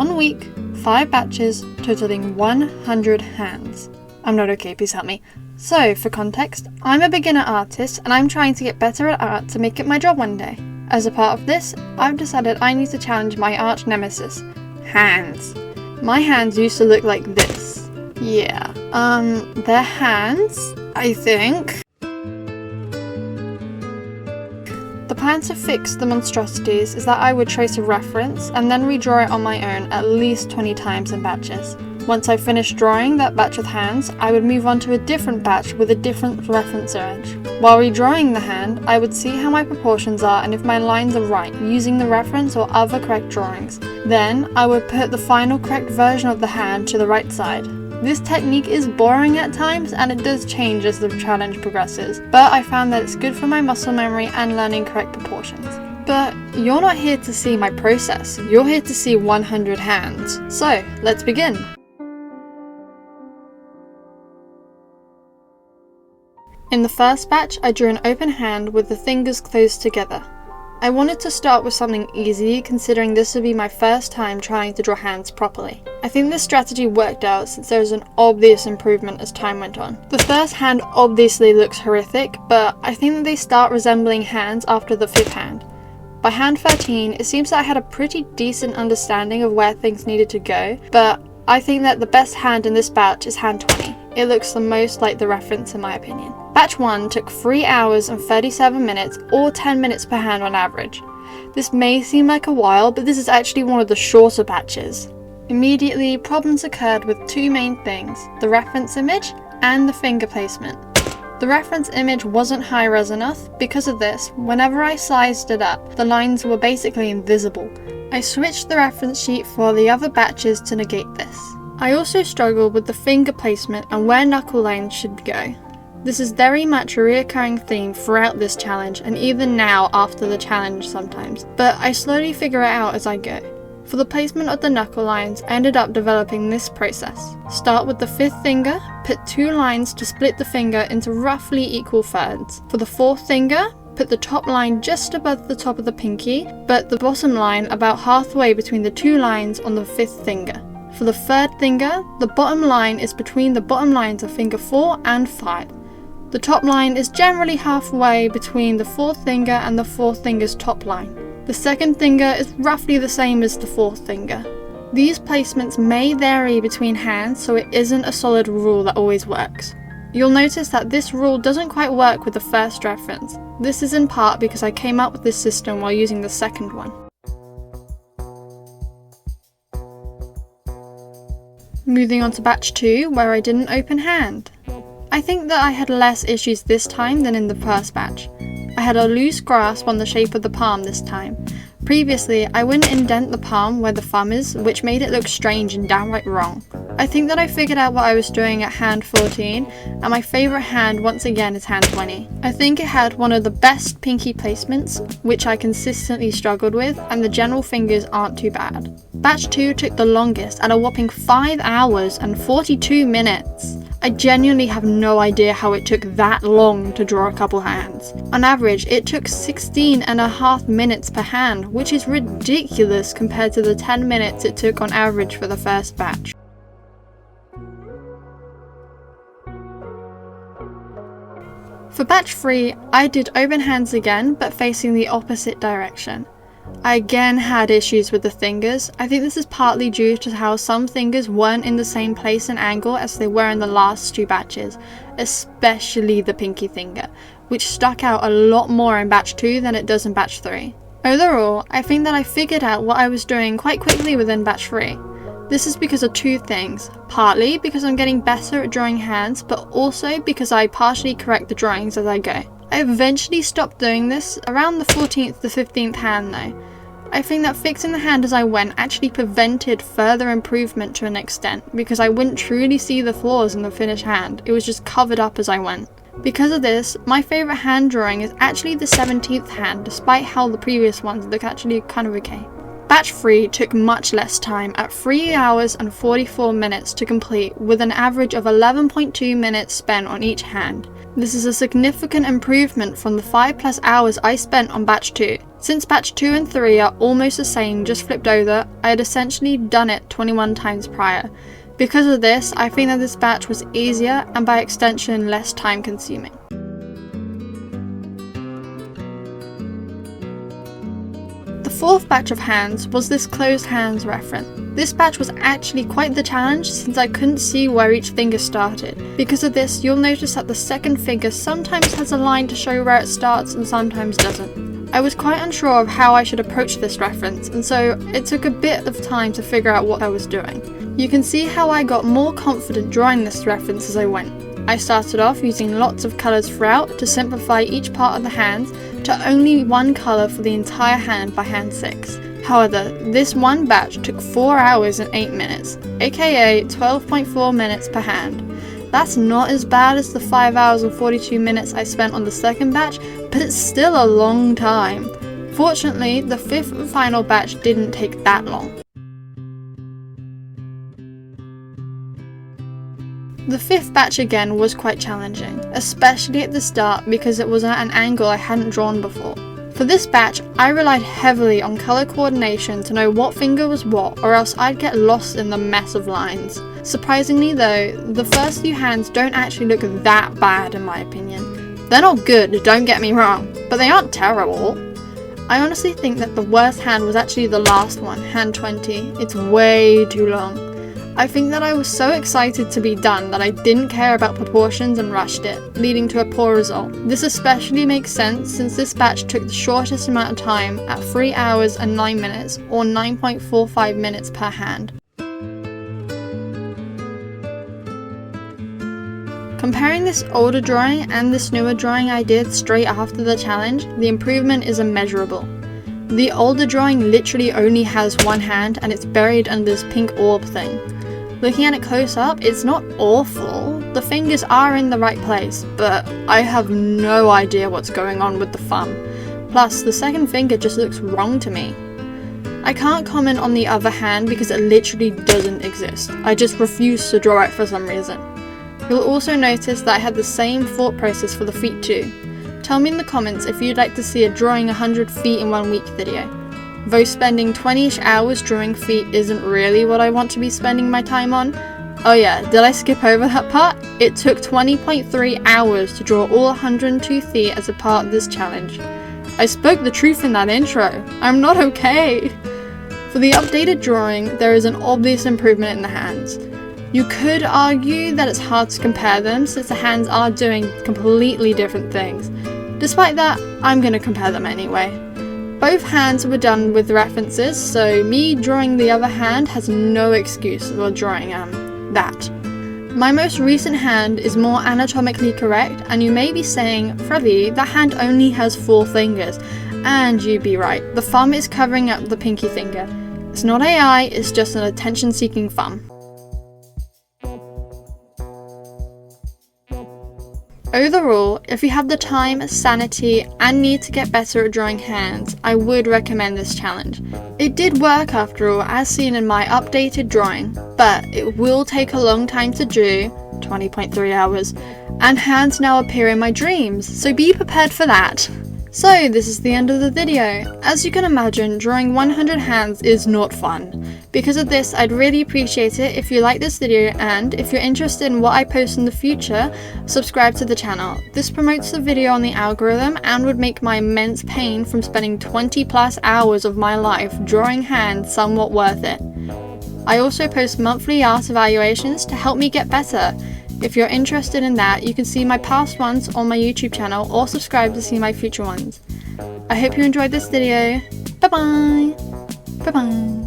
1 week, 5 batches, totaling 100 hands. I'm not okay, please help me. So, for context, I'm a beginner artist and I'm trying to get better at art to make it my job one day. As a part of this, I've decided I need to challenge my arch nemesis, hands. My hands used to look like this. Yeah, they're hands, I think. The plan to fix the monstrosities is that I would trace a reference and then redraw it on my own at least 20 times in batches. Once I finished drawing that batch with hands, I would move on to a different batch with a different reference image. While redrawing the hand, I would see how my proportions are and if my lines are right, using the reference or other correct drawings. Then, I would put the final correct version of the hand to the right side. This technique is boring at times and it does change as the challenge progresses, but I found that it's good for my muscle memory and learning correct proportions. But you're not here to see my process, you're here to see 100 hands. So, let's begin! In the first batch, I drew an open hand with the fingers closed together. I wanted to start with something easy, considering this would be my first time trying to draw hands properly. I think this strategy worked out since there was an obvious improvement as time went on. The first hand obviously looks horrific, but I think that they start resembling hands after the 5th hand. By hand 13, it seems that I had a pretty decent understanding of where things needed to go, but I think that the best hand in this batch is hand 20. It looks the most like the reference in my opinion. Batch 1 took 3 hours and 37 minutes or 10 minutes per hand on average. This may seem like a while, but this is actually one of the shorter batches. Immediately, problems occurred with 2 main things, the reference image and the finger placement. The reference image wasn't high res enough. Because of this, whenever I sized it up, the lines were basically invisible. I switched the reference sheet for the other batches to negate this. I also struggled with the finger placement and where knuckle lines should go. This is very much a reoccurring theme throughout this challenge and even now after the challenge sometimes, but I slowly figure it out as I go. For the placement of the knuckle lines, I ended up developing this process. Start with the 5th finger, put 2 lines to split the finger into roughly equal thirds. For the 4th finger, put the top line just above the top of the pinky, but the bottom line about halfway between the 2 lines on the 5th finger. For the 3rd finger, the bottom line is between the bottom lines of finger 4 and 5. The top line is generally halfway between the 4th finger and the 4th finger's top line. The 2nd finger is roughly the same as the 4th finger. These placements may vary between hands, so it isn't a solid rule that always works. You'll notice that this rule doesn't quite work with the first reference. This is in part because I came up with this system while using the second one. Moving on to batch 2, where I did an open hand. I think that I had less issues this time than in the first batch. I had a loose grasp on the shape of the palm this time. Previously, I wouldn't indent the palm where the thumb is, which made it look strange and downright wrong. I think that I figured out what I was doing at hand 14, and my favourite hand once again is hand 20. I think it had one of the best pinky placements, which I consistently struggled with, and the general fingers aren't too bad. Batch 2 took the longest at a whopping 5 hours and 42 minutes. I genuinely have no idea how it took that long to draw a couple hands. On average, it took 16.5 minutes per hand, which is ridiculous compared to the 10 minutes it took on average for the first batch. For batch 3, I did open hands again, but facing the opposite direction. I again had issues with the fingers. I think this is partly due to how some fingers weren't in the same place and angle as they were in the last 2 batches, especially the pinky finger, which stuck out a lot more in batch 2 than it does in batch 3. Overall, I think that I figured out what I was doing quite quickly within batch 3. This is because of 2 things, partly because I'm getting better at drawing hands, but also because I partially correct the drawings as I go. I eventually stopped doing this around the 14th to 15th hand though. I think that fixing the hand as I went actually prevented further improvement to an extent, because I wouldn't truly see the flaws in the finished hand, it was just covered up as I went. Because of this, my favourite hand drawing is actually the 17th hand, despite how the previous ones look actually kind of okay. Batch 3 took much less time at 3 hours and 44 minutes to complete, with an average of 11.2 minutes spent on each hand. This is a significant improvement from the 5+ hours I spent on batch 2. Since batch 2 and 3 are almost the same, just flipped over, I had essentially done it 21 times prior. Because of this, I think that this batch was easier and by extension less time consuming. The fourth batch of hands was this closed hands reference. This batch was actually quite the challenge since I couldn't see where each finger started. Because of this, you'll notice that the second finger sometimes has a line to show where it starts and sometimes doesn't. I was quite unsure of how I should approach this reference, and so it took a bit of time to figure out what I was doing. You can see how I got more confident drawing this reference as I went. I started off using lots of colours throughout to simplify each part of the hands to only one colour for the entire hand by hand 6. However, this one batch took 4 hours and 8 minutes, aka 12.4 minutes per hand. That's not as bad as the 5 hours and 42 minutes I spent on the second batch, but it's still a long time. Fortunately, the fifth and final batch didn't take that long. The fifth batch again was quite challenging, especially at the start because it was at an angle I hadn't drawn before. For this batch, I relied heavily on colour coordination to know what finger was what, or else I'd get lost in the mess of lines. Surprisingly though, the first few hands don't actually look that bad in my opinion. They're not good, don't get me wrong, but they aren't terrible. I honestly think that the worst hand was actually the last one, hand 20. It's way too long. I think that I was so excited to be done that I didn't care about proportions and rushed it, leading to a poor result. This especially makes sense since this batch took the shortest amount of time at 3 hours and 9 minutes, or 9.45 minutes per hand. Comparing this older drawing and this newer drawing I did straight after the challenge, the improvement is immeasurable. The older drawing literally only has one hand and it's buried under this pink orb thing. Looking at it close up, it's not awful. The fingers are in the right place, but I have no idea what's going on with the thumb. Plus, the second finger just looks wrong to me. I can't comment on the other hand because it literally doesn't exist. I just refuse to draw it for some reason. You'll also notice that I had the same thought process for the feet too. Tell me in the comments if you'd like to see a drawing 100 feet in 1 week video. Though spending 20-ish hours drawing feet isn't really what I want to be spending my time on. Oh yeah, did I skip over that part? It took 20.3 hours to draw all 102 feet as a part of this challenge. I spoke the truth in that intro. I'm not okay. For the updated drawing, there is an obvious improvement in the hands. You could argue that it's hard to compare them since the hands are doing completely different things. Despite that, I'm going to compare them anyway. Both hands were done with references, so me drawing the other hand has no excuse for drawing that. My most recent hand is more anatomically correct, and you may be saying, Freddie, that hand only has 4 fingers. And you'd be right, the thumb is covering up the pinky finger. It's not AI, it's just an attention-seeking thumb. Overall, if you have the time, sanity, and need to get better at drawing hands, I would recommend this challenge. It did work after all, as seen in my updated drawing, but it will take a long time to do, 20.3 hours, and hands now appear in my dreams, so be prepared for that. So this is the end of the video. As you can imagine, drawing 100 hands is not fun. Because of this, I'd really appreciate it if you like this video, and if you're interested in what I post in the future, subscribe to the channel. This promotes the video on the algorithm and would make my immense pain from spending 20+ hours of my life drawing hands somewhat worth it. I also post monthly art evaluations to help me get better. If you're interested in that, you can see my past ones on my YouTube channel or subscribe to see my future ones. I hope you enjoyed this video. Bye bye! Bye bye!